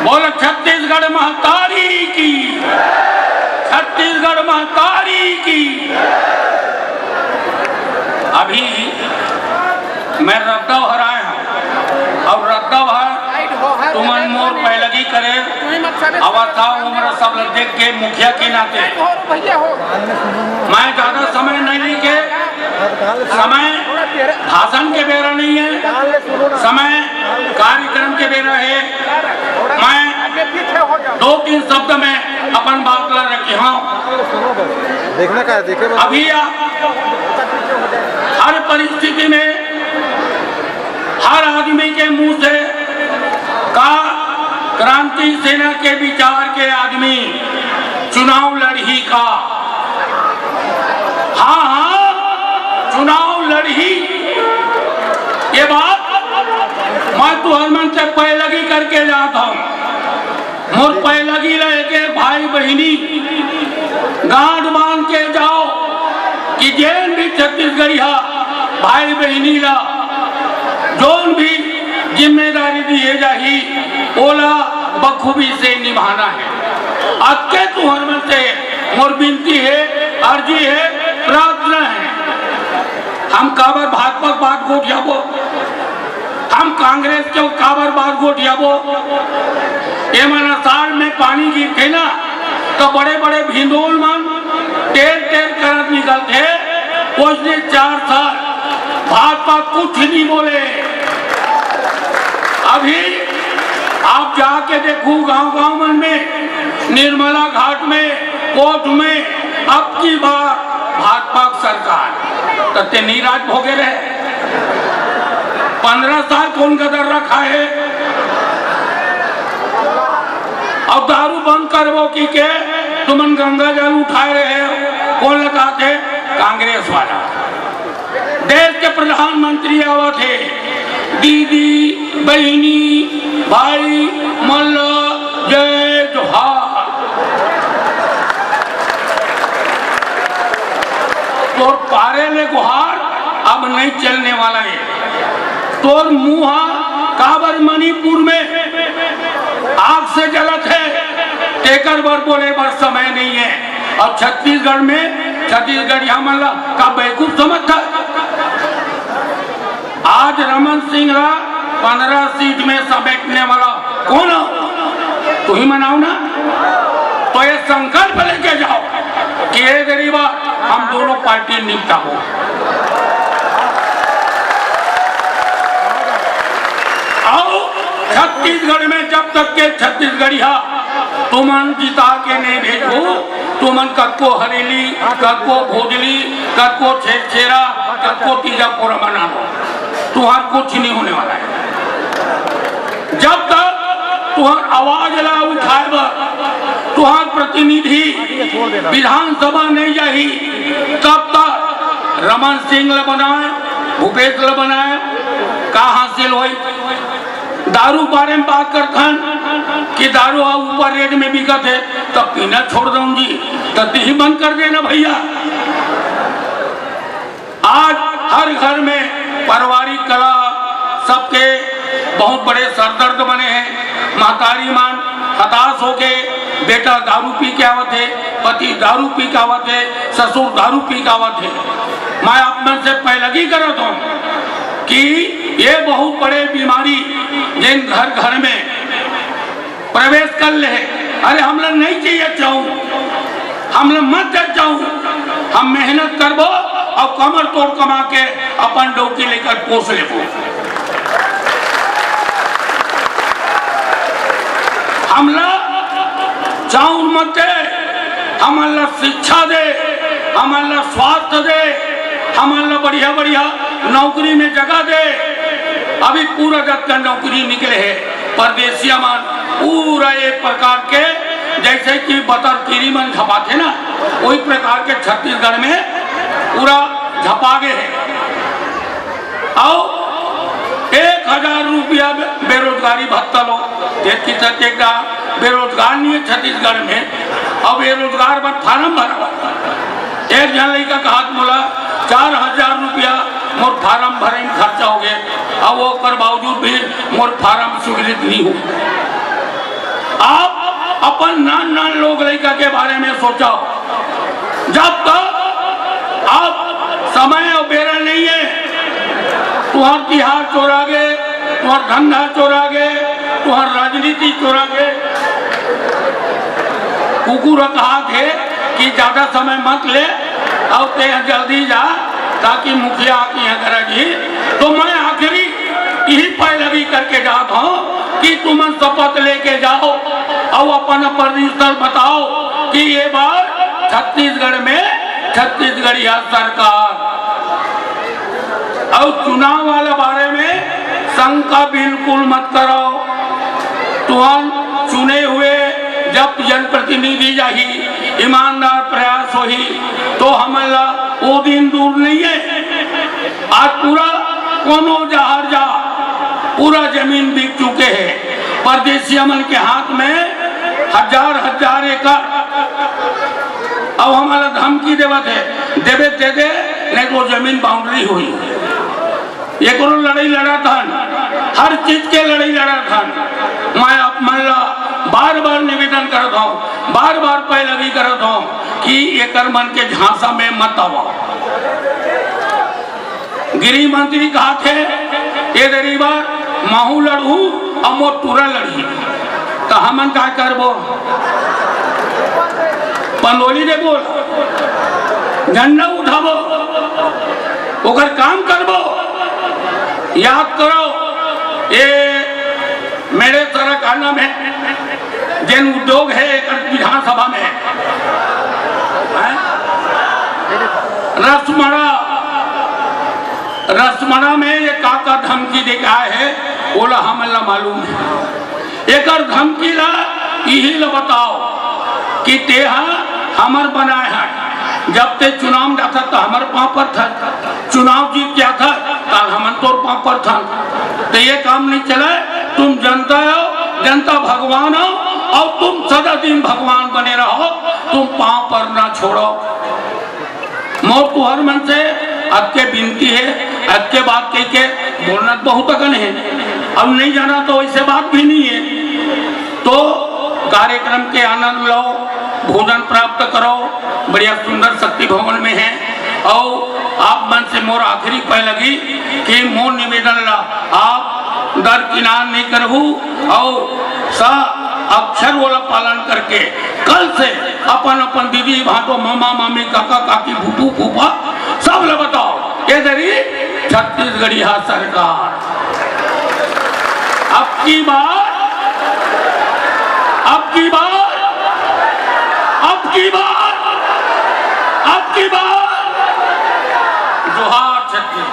बोलो छत्तीसगढ़ महतारी की, छत्तीसगढ़ महतारी की। अभी मैं रद्दव हराए हूँ और रद्दव है तुमन मोर पैलगी करे अवस्था उम्र सब देख के मुखिया के नाते मैं ज्यादा समय नहीं लेके, समय भाषण के बेरा नहीं है, समय कार्यक्रम के बेरा है। मैं 2-3 शब्द में अपन बात ला रखी हूँ। देखने का देखे अभी हर परिस्थिति में हर आदमी के मुंह से का क्रांति सेना के विचार के आदमी चुनाव लड़ी का, हाँ चुनाव लड़ी। ये बात मैं तुहर मन से पैलगी करके जाता हूँ। मोर पैलगी रह के भाई बहिनी गांठ बांध के जाओ कि जैन भी छत्तीसगढ़िया भाई बहिनी ला जोन भी जिम्मेदारी दिए जाही ओला बखूबी से निभाना है। अक्के तुहर मन से मोर विनती है, अर्जी है, प्रार्थना है। हम काबर भाजपा बात गोट जाबो, हम कांग्रेस के काबर बात गोट जाबो। ये मन अषाढ़ में पानी गिरते ना तो बड़े बड़े भिंडोल मन टेर टेर करत निकलते। उसने 4 साल भाजपा कुछ नहीं बोले। अभी आप जाके देखो गांव-गांव मन में, निर्मला घाट में, कोट में, अब की बार भाजपा सरकार तते नीराज भोगे रहे। 15 साल कौन कदर रखा है और दारू बंद करवो की के तुमन गंगा जल उठाए रहे हो। कौन लगाते? कांग्रेस वाला। देश के प्रधानमंत्री आवत है, दीदी बहनी भाई मल्ला जय जोहार। तोर पारे ले गुहार अब नहीं चलने वाला है। तोर मुहा काबर मणिपुर में आग से जलत है, टेकर बर बोले बर समय नहीं है। और छत्तीसगढ़ में छत्तीसगढ़िया मल्ला का बेवकूफ समझता। आज रमन सिंह 15 सीट में समेटने वाला कौन हो? तू ही मनाओ ना। तो ये संकल्प लेके जाओ कि ये गरीबा हम दोनों पार्टी निपटा हो। आओ छत्तीसगढ़ में जब तक के छत्तीसगढ़िया तुमन जिता के नहीं भेजो, तुमन कक्को हरेली, कक्को भोजली, कक्को छेरा, कक्को तीजापुर बना लो, तुहार कुछ नहीं होने वाला है। जब तक तुहार आवाज ला उठाए तुहार प्रतिनिधि विधानसभा नहीं जाही, तब तक रमन सिंह ला बनाए, भूपेश ला बनाए, का हासिल होई? दारू बारे में बात करथन कि दारू ऊपर रेट में बिकत है, तब पीना छोड़ दूंगी, तब ही बंद कर देना भैया। आज हर घर में पारिवारिक कला सबके बहुत बड़े सरदर्द बने हैं। महतारी मान हताश हो के बेटा दारू पी के आवत है, पति दारू पी के आवत है, ससुर दारू पी के आवत है। मैं अपने से पैलगी करत हूँ कि ये बहुत बड़े बीमारी जिन घर घर में प्रवेश कर ले। अरे हम लोग नहीं चाहिए चाहूँ, हम लोग मत चाहूँ, हम मेहनत करबो और कमर तोड़ कमा के अपन डौकी लेकर पोस लेबो। हम लोग चाहूँ मत दे, हम लोग शिक्षा दे, हम लोग स्वास्थ्य दे, हम लोग बढ़िया बढ़िया नौकरी में जगह दे। अभी पूरा जब का नौकरी निकले है परदेसिया मान पूरा एक प्रकार के जैसे कि बतर कीरी मन झपाते ना, वही प्रकार के छत्तीसगढ़ में पूरा झपागे है। और 1000 रुपया बेरोजगारी भत्ता लो, का बेरोजगार नहीं है छत्तीसगढ़ में। अब बेरोजगार पर फार्म भरा, एक जन लड़का का हाथ बोला 4000 रुपया मोर फार्म भरे में खर्चा हो गए। अब वो कर बावजूद भी मोर फार्म स्वीकृत नहीं हो। आप अपन नान नान लोग लड़का के बारे में सोचो। जब तक आप समय और बेरा नहीं है, तुम्हार तिहार चोरा गे, तुम्हार धंधा चोरा गे, तुम्हार राजनीति चोरा गे। कुकुर कहा थे कि ज्यादा समय मत ले और ते जल्दी जा ताकि मुखिया की करेगी। तो मैं आखिरी यही पैरवी करके जाता हूँ कि तुम शपथ लेके जाओ और अपन परिसर बताओ कि ये बार छत्तीसगढ़ में छत्तीसगढ़ी सरकार और चुनाव वाले बारे में शंका बिल्कुल मत करो। तुम चुने हुए जब जनप्रतिनिधि जाही ईमानदार प्रयास होही तो हमारा वो दिन दूर नहीं है। आज पूरा कोनो जहार जा पूरा जमीन बिक चुके हैं। परदेशी मन के हाथ में हजार हजार एकड़। अब हमारा धमकी देवत है, देवे दे दे नहीं तो जमीन बाउंड्री हुई। एक लड़ाई लड़ा था, हर चीज के लड़ाई लड़ा था। मैं अब मल्ला बार बार निवेदन करता हूँ, बार बार पैरवी करता हूँ कि एक मन के झांसा में मत आओ। गृह मंत्री कहा थे ये गरीबा माहू लड़ू और मोर पूरा लड़ी तो हमन का करबो। पंडोली ने बोल झंडा उठाबो, ओकर काम करबो। याद करो ये मेरे तरह खाना में जन उद्योग है विधानसभा में रसमड़ा में ये काका धमकी देखा है बोला हमें मालूम है। एक धमकी ला यही ला बताओ कि तेहा हमर बनाए है। जब ते चुनाव जाता तो हमर पापर था, चुनाव जीत गया था तो हमन तोर पापर था। तो ये काम नहीं चला। तुम जनता हो, जनता भगवान हो और तुम सदा दिन भगवान बने रहो। तुम पांव पर ना छोड़ो। मोर तुहर मन से आपके विनती है, आपके बात कह के बोलना बहुत अगन है। अब नहीं जाना तो ऐसे बात भी नहीं है। तो कार्यक्रम के आनंद लो, भोजन प्राप्त करो, बढ़िया सुंदर शक्ति भवन में है। और आप मन से मोर आखिरी पैलगी कि मोर निवेदन ला आप दरकिनार नहीं करहू और सा अक्षर वाला पालन करके कल से अपन अपन दीदी भाटो मामा मामी काका काकी फूफू फूफा सब ले बताओ ये दरी छत्तीसगढ़ी सरकार। अब की बार जोहार छत्तीसगढ़।